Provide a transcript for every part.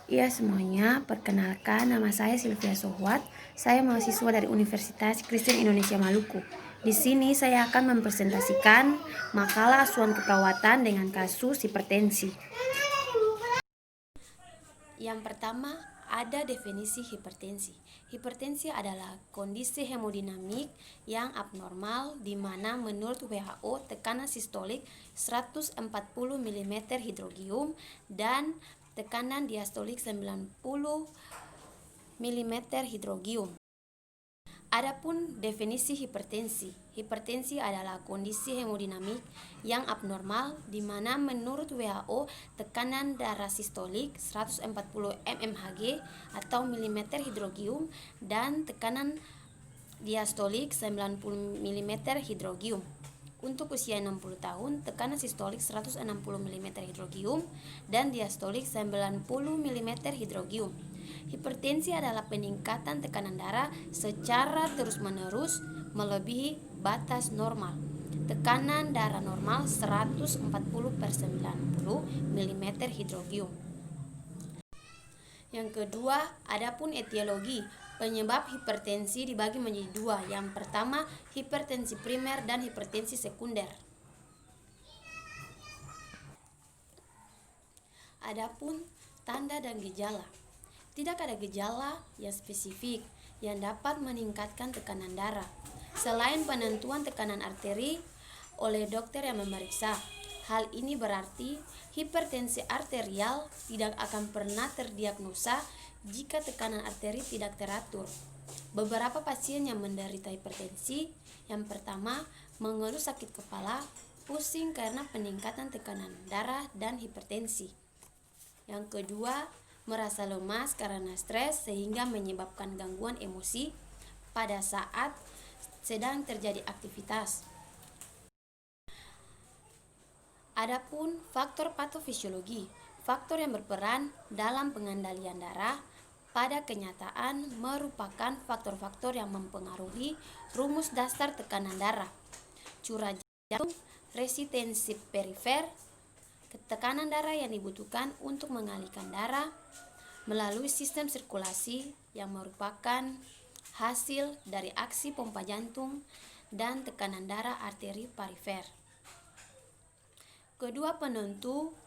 Iya semuanya, perkenalkan nama saya Sylvia Sohwat. Saya mahasiswa dari Universitas Kristen Indonesia Maluku. Di sini saya akan mempresentasikan makalah asuhan keperawatan dengan kasus hipertensi. Yang pertama, ada definisi hipertensi. Hipertensi adalah kondisi hemodinamik yang abnormal di mana menurut WHO tekanan sistolik 140 mm hidrogium dan tekanan diastolik 90 mm hidrogium. Adapun definisi hipertensi. Hipertensi adalah kondisi hemodinamik yang abnormal di mana menurut WHO tekanan darah sistolik 140 mmHg atau mm hidrogium dan tekanan diastolik 90 mm hidrogium. Untuk usia 60 tahun, tekanan sistolik 160 mm hidrogium dan diastolik 90 mm hidrogium. Hipertensi adalah peningkatan tekanan darah secara terus-menerus melebihi batas normal. Tekanan darah normal 140/90 mm hidrogium. Yang kedua, adapun etiologi. Penyebab hipertensi dibagi menjadi dua. Yang pertama, hipertensi primer dan hipertensi sekunder. Adapun tanda dan gejala. Tidak ada gejala yang spesifik yang dapat meningkatkan tekanan darah selain penentuan tekanan arteri oleh dokter yang memeriksa. Hal ini berarti hipertensi arterial tidak akan pernah terdiagnosa jika tekanan arteri tidak teratur. Beberapa pasien yang menderita hipertensi, yang pertama, mengeluh sakit kepala, pusing karena peningkatan tekanan darah dan hipertensi. Yang kedua, merasa lemas karena stres sehingga menyebabkan gangguan emosi pada saat sedang terjadi aktivitas. Adapun faktor patofisiologi, faktor yang berperan dalam pengendalian darah pada kenyataan merupakan faktor-faktor yang mempengaruhi rumus dasar tekanan darah, curah jantung, resistensi perifer, tekanan darah yang dibutuhkan untuk mengalirkan darah melalui sistem sirkulasi yang merupakan hasil dari aksi pompa jantung dan tekanan darah arteri perifer. Kedua penentu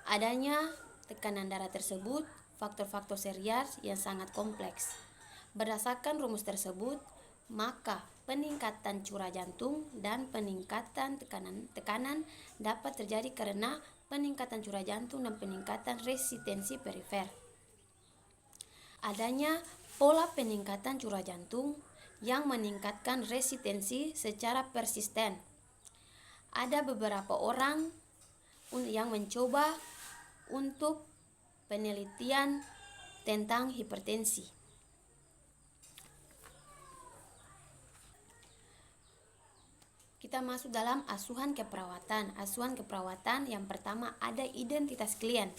adanya tekanan darah tersebut, faktor-faktor serial yang sangat kompleks. Berdasarkan rumus tersebut, maka peningkatan curah jantung dan peningkatan tekanan dapat terjadi karena peningkatan curah jantung dan peningkatan resistensi perifer. Adanya pola peningkatan curah jantung yang meningkatkan resistensi secara persisten. Ada beberapa orang yang mencoba untuk penelitian tentang hipertensi. Kita masuk dalam asuhan keperawatan. Asuhan keperawatan yang pertama ada identitas klien.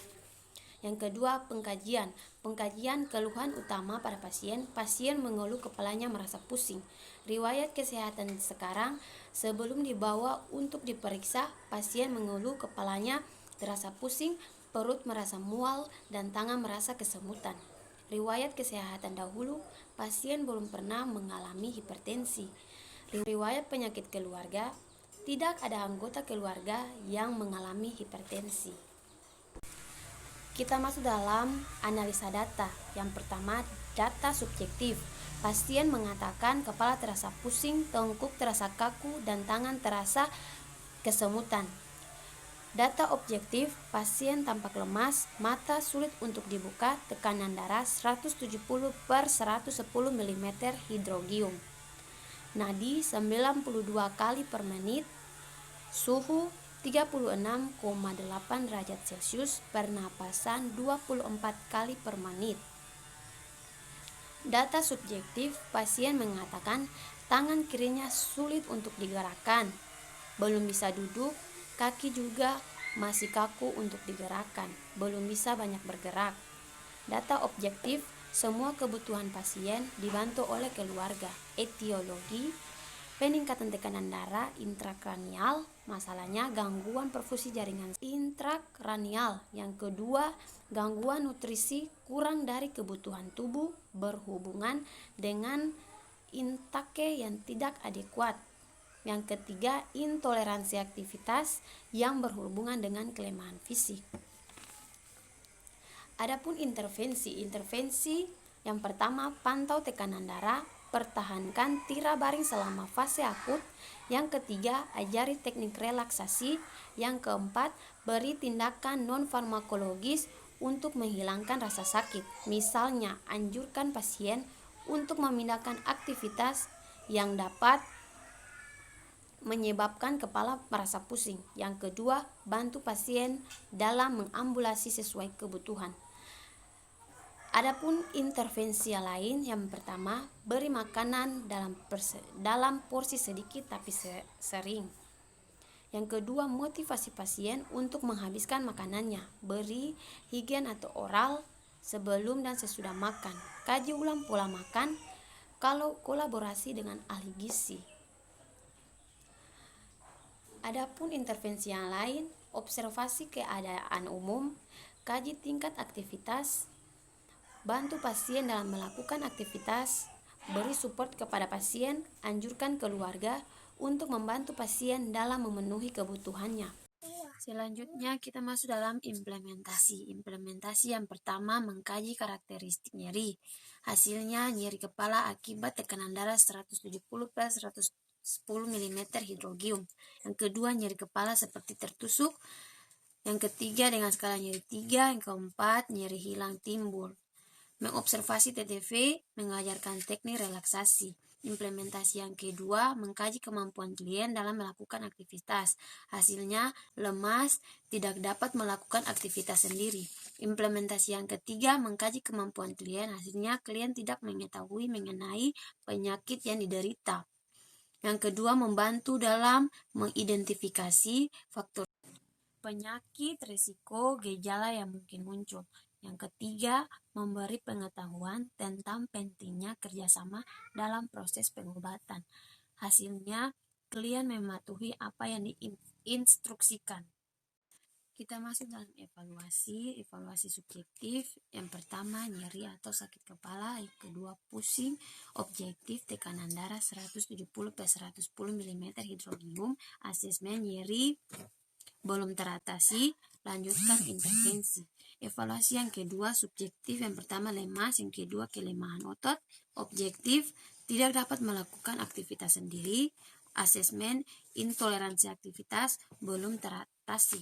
Yang kedua, pengkajian. Pengkajian keluhan utama pada pasien. Pasien mengeluh kepalanya merasa pusing. Riwayat kesehatan sekarang, sebelum dibawa untuk diperiksa, pasien mengeluh kepalanya terasa pusing, perut merasa mual, dan tangan merasa kesemutan. Riwayat kesehatan dahulu, pasien belum pernah mengalami hipertensi. Riwayat penyakit keluarga, tidak ada anggota keluarga yang mengalami hipertensi. Kita masuk dalam analisa data. Yang pertama, data subjektif. Pasien mengatakan kepala terasa pusing, tengkuk terasa kaku, dan tangan terasa kesemutan. Data objektif, pasien tampak lemas, mata sulit untuk dibuka, tekanan darah 170/110 mm hidrogium. Nadi 92 kali per menit, suhu 36,8 derajat Celcius, pernapasan 24 kali per menit. Data subjektif, pasien mengatakan tangan kirinya sulit untuk digerakkan, belum bisa duduk, kaki juga masih kaku untuk digerakkan, belum bisa banyak bergerak. Data objektif, semua kebutuhan pasien dibantu oleh keluarga. Etiologi, peningkatan tekanan darah intrakranial, masalahnya gangguan perfusi jaringan intrakranial. Yang kedua, gangguan nutrisi kurang dari kebutuhan tubuh berhubungan dengan intake yang tidak adekuat. Yang ketiga, intoleransi aktivitas yang berhubungan dengan kelemahan fisik. Adapun intervensi yang pertama, pantau tekanan darah, pertahankan tirai baring selama fase akut. Yang ketiga, ajari teknik relaksasi. Yang keempat, beri tindakan non-farmakologis untuk menghilangkan rasa sakit. Misalnya, anjurkan pasien untuk memindahkan aktivitas yang dapat menyebabkan kepala merasa pusing. Yang kedua, bantu pasien dalam mengambulasi sesuai kebutuhan. Adapun intervensi lain, yang pertama, beri makanan dalam porsi sedikit tapi sering. Yang kedua, motivasi pasien untuk menghabiskan makanannya. Beri higien atau oral sebelum dan sesudah makan. Kaji ulang pola makan kalau kolaborasi dengan ahli gizi. Adapun intervensi yang lain, observasi keadaan umum, kaji tingkat aktivitas, bantu pasien dalam melakukan aktivitas, beri support kepada pasien, anjurkan keluarga untuk membantu pasien dalam memenuhi kebutuhannya. Selanjutnya kita masuk dalam implementasi. Implementasi yang pertama, mengkaji karakteristik nyeri. Hasilnya nyeri kepala akibat tekanan darah 170/110 mm hidrogium. Yang kedua, nyeri kepala seperti tertusuk. Yang ketiga, dengan skala nyeri 3. Yang keempat, nyeri hilang timbul. Mengobservasi TTV, mengajarkan teknik relaksasi. Implementasi yang kedua, mengkaji kemampuan klien dalam melakukan aktivitas. Hasilnya, lemas, tidak dapat melakukan aktivitas sendiri. Implementasi yang ketiga, mengkaji kemampuan klien. Hasilnya, klien tidak mengetahui mengenai penyakit yang diderita. Yang kedua, membantu dalam mengidentifikasi faktor penyakit, risiko, gejala yang mungkin muncul. Yang ketiga, memberi pengetahuan tentang pentingnya kerjasama dalam proses pengobatan. Hasilnya, klien mematuhi apa yang diinstruksikan. Kita masuk dalam evaluasi subjektif. Yang pertama, nyeri atau sakit kepala. Yang kedua, pusing. Objektif, tekanan darah 170/110 mm hidrogium. Asesmen nyeri belum teratasi, lanjutkan intervensi. Evaluasi yang kedua subjektif, yang pertama lemas, yang kedua kelemahan otot. Objektif, tidak dapat melakukan aktivitas sendiri. Asesmen intoleransi aktivitas belum teratasi.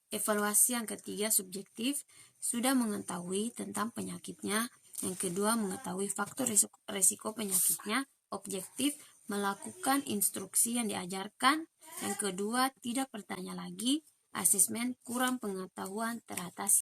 Evaluasi yang ketiga subjektif, sudah mengetahui tentang penyakitnya. Yang kedua, mengetahui faktor risiko penyakitnya. Objektif, melakukan instruksi yang diajarkan. Yang kedua, tidak bertanya lagi. Asesmen kurang pengetahuan teratasi.